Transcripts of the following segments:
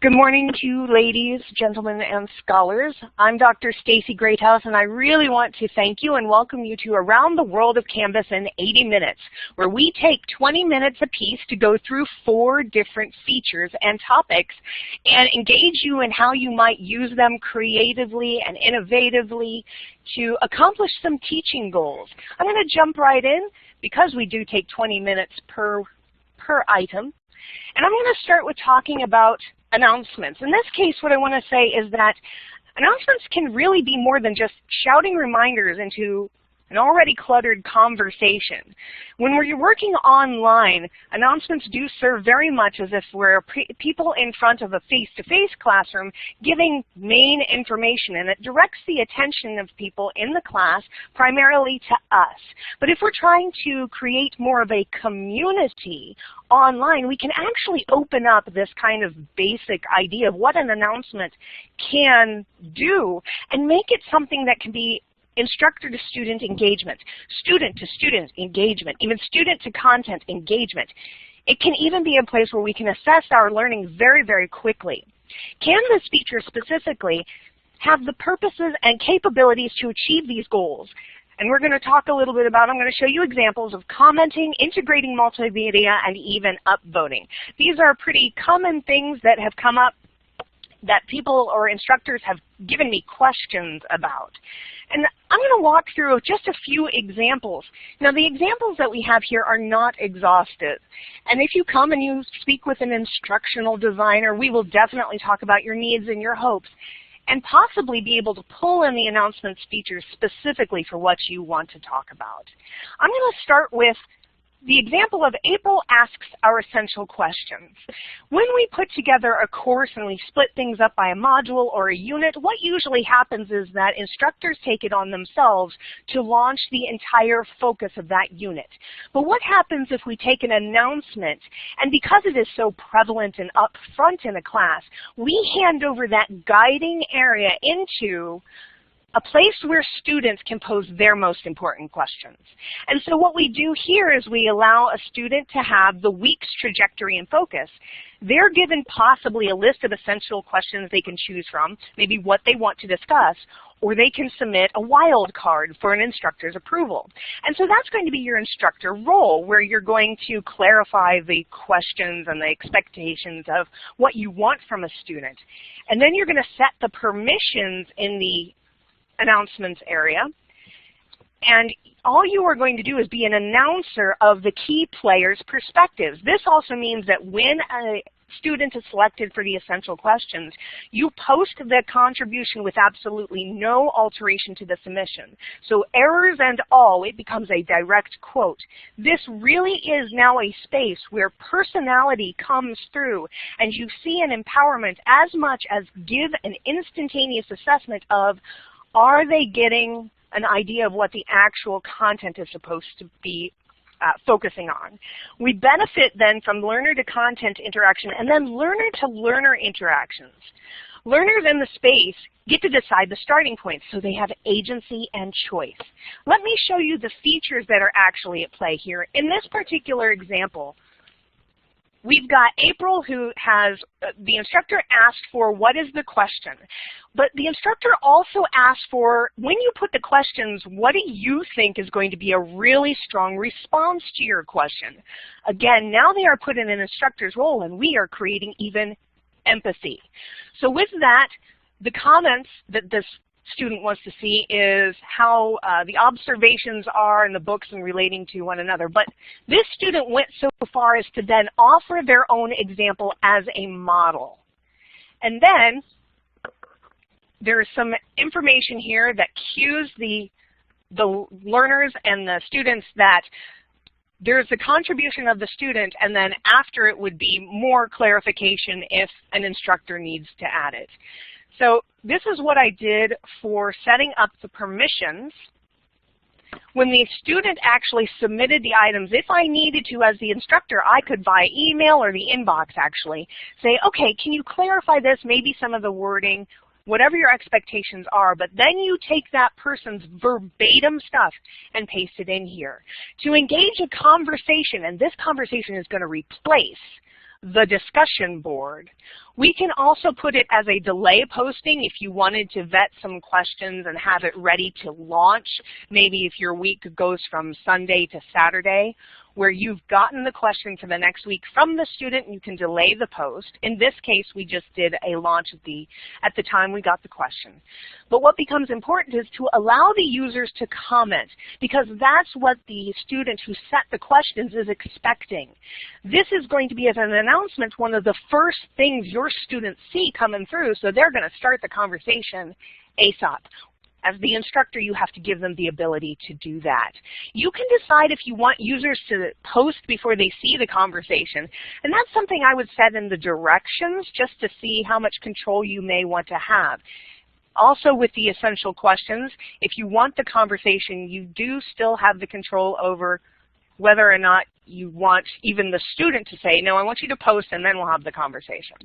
Good morning to you, ladies, gentlemen, and scholars. I'm Dr. Stacy Greathouse, and I really want to thank you and welcome you to Around the World of Canvas in 80 Minutes, where we take 20 minutes apiece to go through 4 different features and topics and engage you in how you might use them creatively and innovatively to accomplish some teaching goals. I'm going to jump right in because we do take 20 minutes per item. And I'm going to start with talking about announcements. In this case, what I want to say is that announcements can really be more than just shouting reminders into an already cluttered conversation. When we're working online, announcements do serve very much as if we're people in front of a face-to-face classroom giving main information, and it directs the attention of people in the class primarily to us. But if we're trying to create more of a community online, we can actually open up this kind of basic idea of what an announcement can do and make it something that can be instructor-to-student engagement, student-to-student engagement, even student-to-content engagement. It can even be a place where we can assess our learning very, very quickly. Canvas features specifically have the purposes and capabilities to achieve these goals. And we're going to talk a little bit about, I'm going to show you examples of commenting, integrating multimedia, and even upvoting. These are pretty common things that have come up that people or instructors have given me questions about. And I'm going to walk through just a few examples. Now, the examples that we have here are not exhaustive. And if you come and you speak with an instructional designer, we will definitely talk about your needs and your hopes and possibly be able to pull in the announcements features specifically for what you want to talk about. I'm going to start with the example of April asks our essential questions. When we put together a course and we split things up by a module or a unit, what usually happens is that instructors take it on themselves to launch the entire focus of that unit. But what happens if we take an announcement, and because it is so prevalent and upfront in a class, we hand over that guiding area into a place where students can pose their most important questions. And so what we do here is we allow a student to have the week's trajectory and focus. They're given possibly a list of essential questions they can choose from, maybe what they want to discuss, or they can submit a wild card for an instructor's approval. And so that's going to be your instructor role, where you're going to clarify the questions and the expectations of what you want from a student. And then you're going to set the permissions in the announcements area, and all you are going to do is be an announcer of the key players' perspectives. This also means that when a student is selected for the essential questions, you post the contribution with absolutely no alteration to the submission. So errors and all, it becomes a direct quote. This really is now a space where personality comes through, and you see an empowerment as much as give an instantaneous assessment of, are they getting an idea of what the actual content is supposed to be focusing on? We benefit then from learner-to-content interaction and then learner-to-learner interactions. Learners in the space get to decide the starting points, so they have agency and choice. Let me show you the features that are actually at play here. In this particular example, we've got April, who has, the instructor asked for what is the question. But the instructor also asked for, when you put the questions, what do you think is going to be a really strong response to your question? Again, now they are put in an instructor's role, and we are creating even empathy. So with that, the comments that this student wants to see is how the observations are in the books and relating to one another. But this student went so far as to then offer their own example as a model. And then there's some information here that cues the learners and the students that there's the contribution of the student, and then after it would be more clarification if an instructor needs to add it. So this is what I did for setting up the permissions. When the student actually submitted the items, if I needed to as the instructor, I could via email or the inbox actually say, okay, can you clarify this, maybe some of the wording, whatever your expectations are, but then you take that person's verbatim stuff and paste it in here. To engage a conversation, and this conversation is going to replace the discussion board, We can also put it as a delay posting if you wanted to vet some questions and have it ready to launch. Maybe if your week goes from Sunday to Saturday, where you've gotten the question for the next week from the student, you can delay the post. In this case, we just did a launch at the time we got the question. But what becomes important is to allow the users to comment, because that's what the student who set the questions is expecting. This is going to be, as an announcement, one of the first things your students see coming through, so they're going to start the conversation ASAP. As the instructor, you have to give them the ability to do that. You can decide if you want users to post before they see the conversation, and that's something I would set in the directions just to see how much control you may want to have. Also with the essential questions, if you want the conversation, you do still have the control over whether or not you want even the student to say, no, I want you to post and then we'll have the conversation.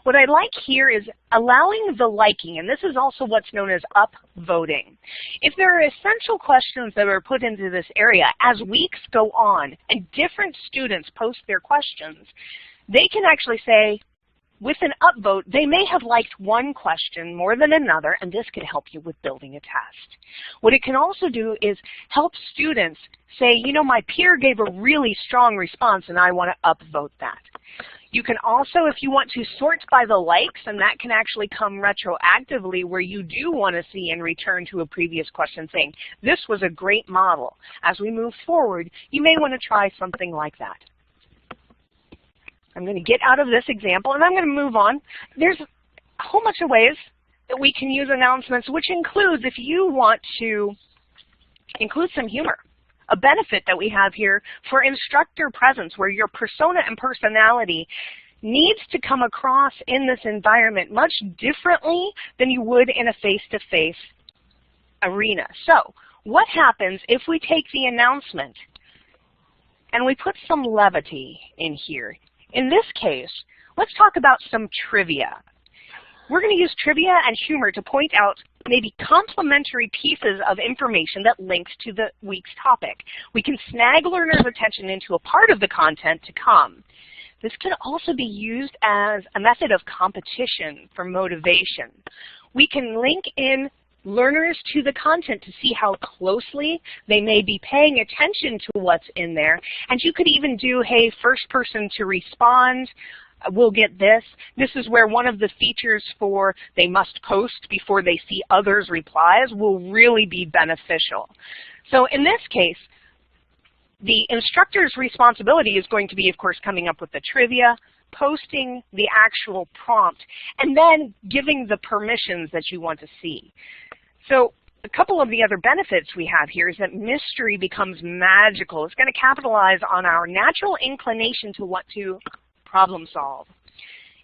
What I like here is allowing the liking, and this is also what's known as upvoting. If there are essential questions that are put into this area, as weeks go on and different students post their questions, they can actually say, with an upvote, they may have liked one question more than another, and this could help you with building a test. What it can also do is help students say, you know, my peer gave a really strong response and I want to upvote that. You can also, if you want to, sort by the likes, and that can actually come retroactively where you do want to see in return to a previous question saying, this was a great model. As we move forward, you may want to try something like that. I'm going to get out of this example and I'm going to move on. There's a whole bunch of ways that we can use announcements, which includes, if you want to include some humor, a benefit that we have here for instructor presence, where your persona and personality needs to come across in this environment much differently than you would in a face-to-face arena. So what happens if we take the announcement and we put some levity in here? In this case, let's talk about some trivia. We're going to use trivia and humor to point out maybe complementary pieces of information that links to the week's topic. We can snag learners' attention into a part of the content to come. This can also be used as a method of competition for motivation. We can link in learners to the content to see how closely they may be paying attention to what's in there. And you could even do, hey, first person to respond will get this. This is where one of the features for they must post before they see others' replies will really be beneficial. So in this case, the instructor's responsibility is going to be, of course, coming up with the trivia, posting the actual prompt, and then giving the permissions that you want to see. So a couple of the other benefits we have here is that mystery becomes magical. It's going to capitalize on our natural inclination to want to problem solve.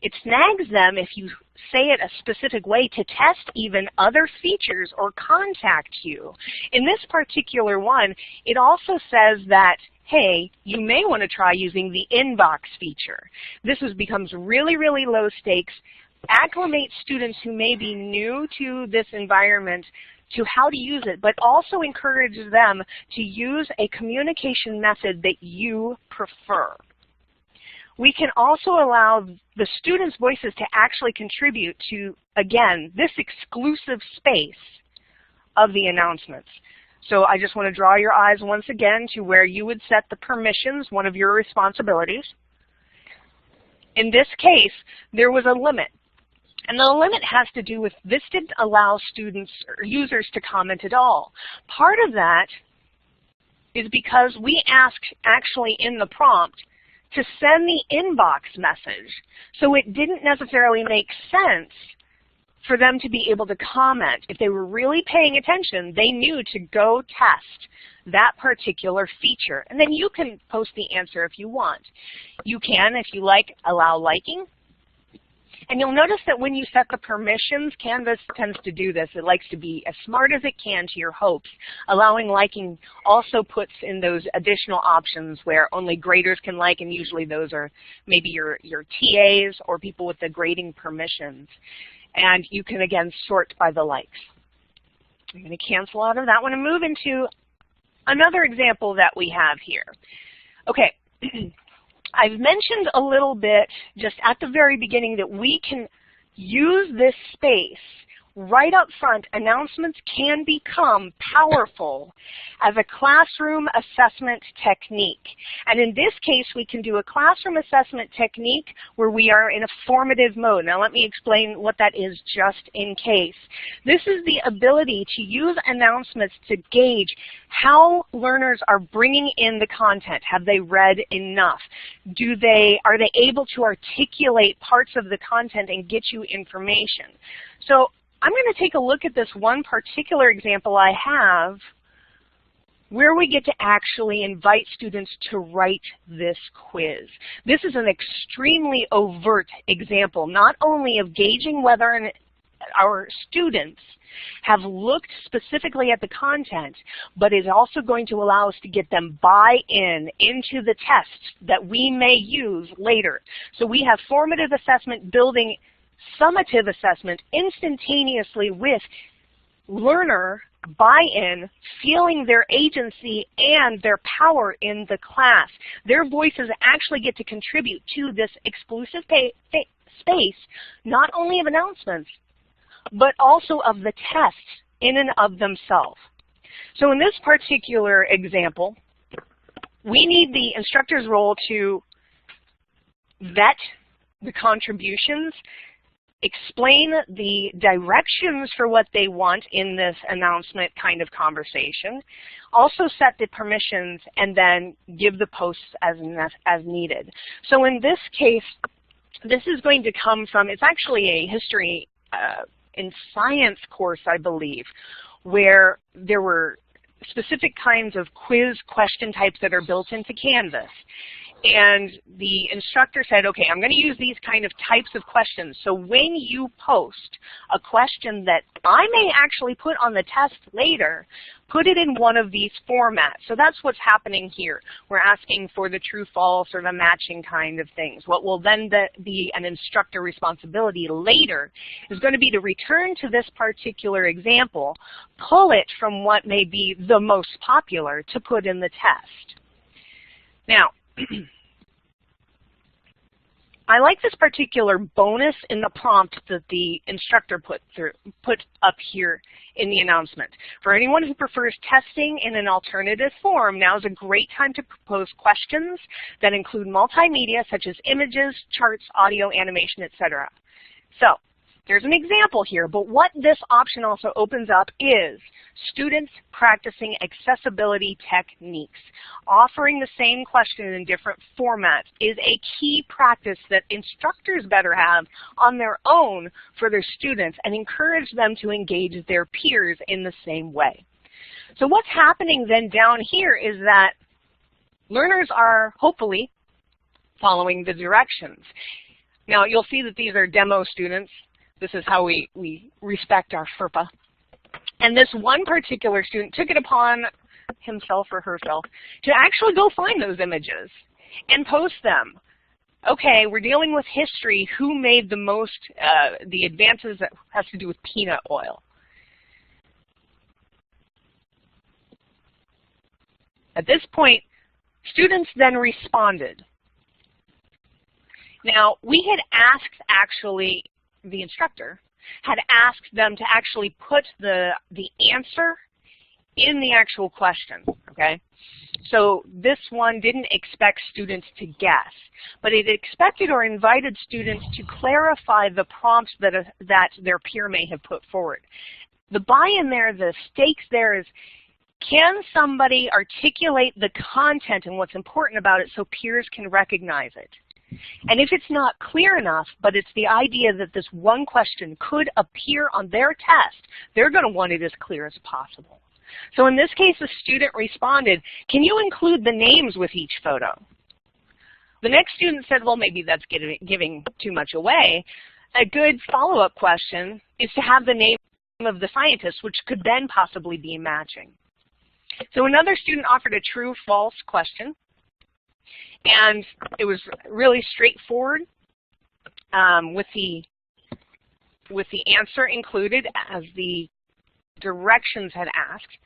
It snags them if you say it a specific way to test even other features or contact you. In this particular one, it also says that, hey, you may want to try using the inbox feature. This becomes really, really low stakes. Acclimate students who may be new to this environment to how to use it, but also encourage them to use a communication method that you prefer. We can also allow the students' voices to actually contribute to, again, this exclusive space of the announcements. So I just want to draw your eyes once again to where you would set the permissions, one of your responsibilities. In this case, there was a limit. And the limit has to do with this didn't allow students or users to comment at all. Part of that is because we asked actually in the prompt to send the inbox message. So it didn't necessarily make sense for them to be able to comment. If they were really paying attention, they knew to go test that particular feature. And then you can post the answer if you want. You can, if you like, allow liking. And you'll notice that when you set the permissions, Canvas tends to do this. It likes to be as smart as it can to your hopes. Allowing liking also puts in those additional options where only graders can like, and usually those are maybe your TAs or people with the grading permissions. And you can, again, sort by the likes. I'm going to cancel out of that one and move into another example that we have here. Okay. I've mentioned a little bit just at the very beginning that we can use this space right up front. Announcements can become powerful as a classroom assessment technique. And in this case, we can do a classroom assessment technique where we are in a formative mode. Now let me explain what that is just in case. This is the ability to use announcements to gauge how learners are bringing in the content. Have they read enough? Are they able to articulate parts of the content and get you information? So I'm going to take a look at this one particular example I have where we get to actually invite students to write this quiz. This is an extremely overt example, not only of gauging whether our students have looked specifically at the content, but is also going to allow us to get them buy-in into the tests that we may use later. So we have formative assessment building summative assessment instantaneously with learner buy-in, feeling their agency and their power in the class. Their voices actually get to contribute to this exclusive space, not only of announcements, but also of the tests in and of themselves. So in this particular example, we need the instructor's role to vet the contributions, explain the directions for what they want in this announcement kind of conversation, also set the permissions, and then give the posts as needed. So in this case, this is going to come from, it's actually a history and science course, I believe, where there were specific kinds of quiz question types that are built into Canvas. And the instructor said, okay, I'm going to use these kind of types of questions. So when you post a question that I may actually put on the test later, put it in one of these formats. So that's what's happening here. We're asking for the true, false, or the matching kind of things. What will then be an instructor responsibility later is going to be to return to this particular example, pull it from what may be the most popular to put in the test. Now, I like this particular bonus in the prompt that the instructor put up here in the announcement. For anyone who prefers testing in an alternative form, now is a great time to propose questions that include multimedia such as images, charts, audio, animation, etc. So there's an example here, but what this option also opens up is students practicing accessibility techniques. Offering the same question in different formats is a key practice that instructors better have on their own for their students and encourage them to engage their peers in the same way. So what's happening then down here is that learners are hopefully following the directions. Now you'll see that these are demo students. This is how we respect our FERPA. And this one particular student took it upon himself or herself to actually go find those images and post them. Okay, we're dealing with history. Who made the most, the advances that has to do with peanut oil? At this point, students then responded. Now, we had asked actually, the instructor had asked them to actually put the answer in the actual question, okay? So this one didn't expect students to guess, but it expected or invited students to clarify the prompts that their peer may have put forward. The buy-in there, the stakes there is, can somebody articulate the content and what's important about it so peers can recognize it? And if it's not clear enough, but it's the idea that this one question could appear on their test, they're going to want it as clear as possible. So in this case, the student responded, can you include the names with each photo? The next student said, well, maybe that's giving too much away. A good follow-up question is to have the name of the scientist, which could then possibly be matching. So another student offered a true-false question. And it was really straightforward with the answer included as the directions had asked.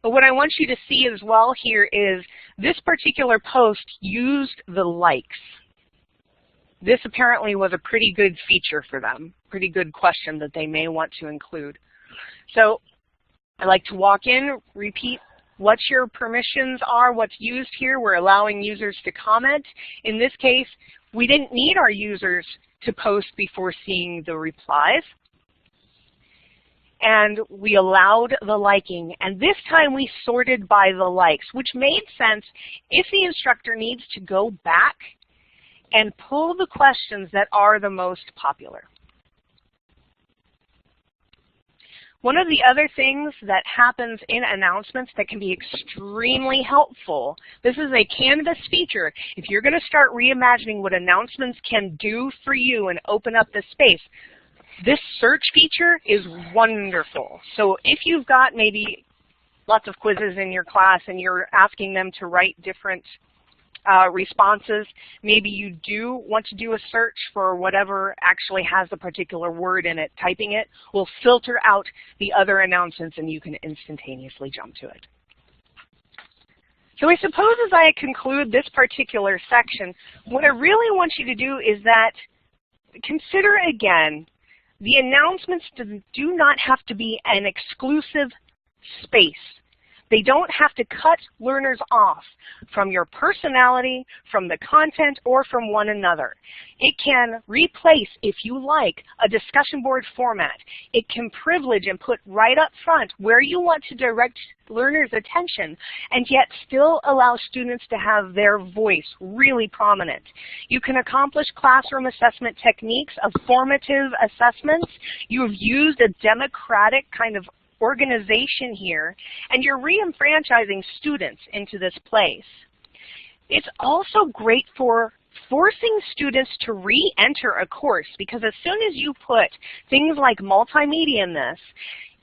But what I want you to see as well here is this particular post used the likes. This apparently was a pretty good feature for them, pretty good question that they may want to include. So I like to walk in, repeat what your permissions are, what's used here. We're allowing users to comment. In this case, we didn't need our users to post before seeing the replies. And we allowed the liking. And this time we sorted by the likes, which made sense if the instructor needs to go back and pull the questions that are the most popular. One of the other things that happens in announcements that can be extremely helpful, this is a Canvas feature. If you're going to start reimagining what announcements can do for you and open up this space, this search feature is wonderful. So if you've got maybe lots of quizzes in your class and you're asking them to write different responses, maybe you do want to do a search for whatever actually has a particular word in it. Typing it will filter out the other announcements and you can instantaneously jump to it. So I suppose as I conclude this particular section, what I really want you to do is that consider again, the announcements do not have to be an exclusive space. They don't have to cut learners off from your personality, from the content, or from one another. It can replace, if you like, a discussion board format. It can privilege and put right up front where you want to direct learners' attention, and yet still allow students to have their voice really prominent. You can accomplish classroom assessment techniques of formative assessments. You have used a democratic kind of organization here, and you're re-enfranchising students into this place. It's also great for forcing students to re-enter a course, because as soon as you put things like multimedia in this,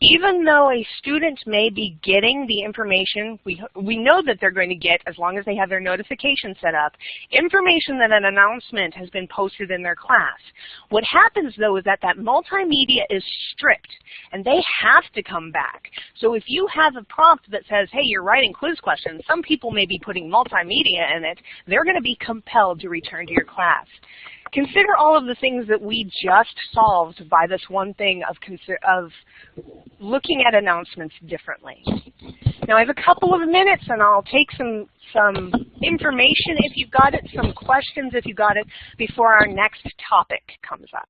even though a student may be getting the information, we know that they're going to get, as long as they have their notification set up, information that an announcement has been posted in their class. What happens, though, is that multimedia is stripped, and they have to come back. So if you have a prompt that says, hey, you're writing quiz questions, some people may be putting multimedia in it, they're going to be compelled to return to your class. Consider all of the things that we just solved by this one thing of looking at announcements differently. Now I have a couple of minutes and I'll take some information if you've got it, some questions if you've got it, before our next topic comes up.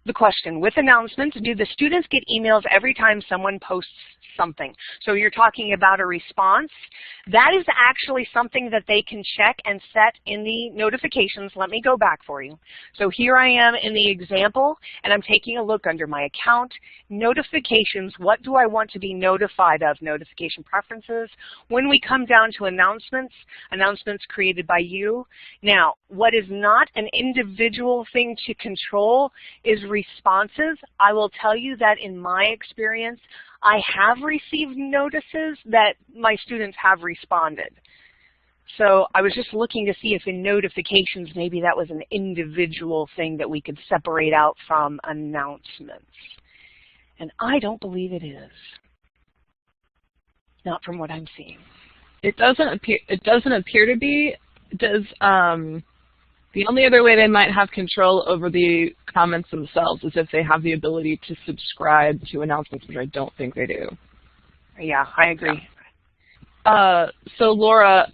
The question, with announcements, do the students get emails every time someone posts something? So you're talking about a response. That is actually something that they can check and set in the notifications. Let me go back for you. So here I am in the example, and I'm taking a look under my account, notifications. What do I want to be notified of? Notification preferences. When we come down to announcements, announcements created by you. Now, what is not an individual thing to control is responses. I will tell you that in my experience, I have received notices that my students have responded. So I was just looking to see if in notifications maybe that was an individual thing that we could separate out from announcements. And I don't believe it is. Not from what I'm seeing. It doesn't appear to be. The only other way they might have control over the comments themselves is if they have the ability to subscribe to announcements, which I don't think they do. Yeah, I agree. So Laura,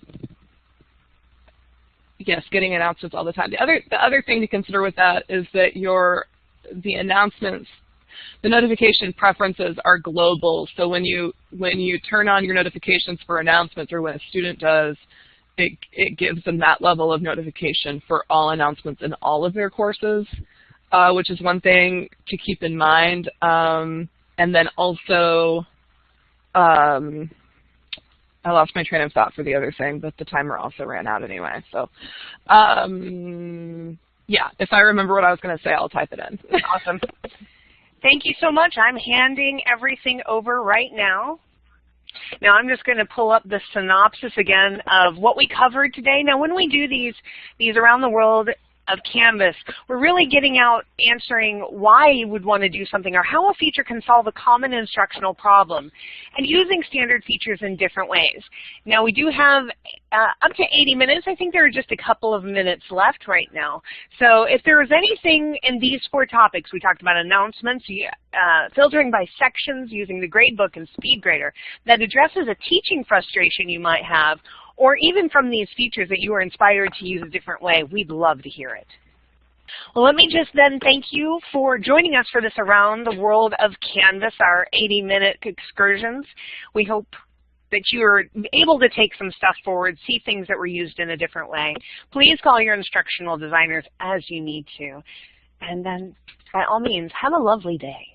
yes, getting announcements all the time. The other thing to consider with that is that the announcements, the notification preferences are global. So when you turn on your notifications for announcements, or when a student does, it gives them that level of notification for all announcements in all of their courses, which is one thing to keep in mind. And then also, I lost my train of thought for the other thing, but the timer also ran out anyway. So, yeah, if I remember what I was going to say, I'll type it in. Awesome. Thank you so much. I'm handing everything over right now. Now I'm just going to pull up the synopsis again of what we covered today. Now when we do these around the world of Canvas. We're really getting out answering why you would want to do something or how a feature can solve a common instructional problem and using standard features in different ways. Now we do have up to 80 minutes. I think there are just a couple of minutes left right now. So if there is anything in these 4 topics, we talked about announcements, filtering by sections using the gradebook and SpeedGrader, that addresses a teaching frustration you might have, or even from these features that you are inspired to use a different way, we'd love to hear it. Well, let me just then thank you for joining us for this Around the World of Canvas, our 80-minute excursions. We hope that you're able to take some stuff forward, see things that were used in a different way. Please call your instructional designers as you need to. And then, by all means, have a lovely day.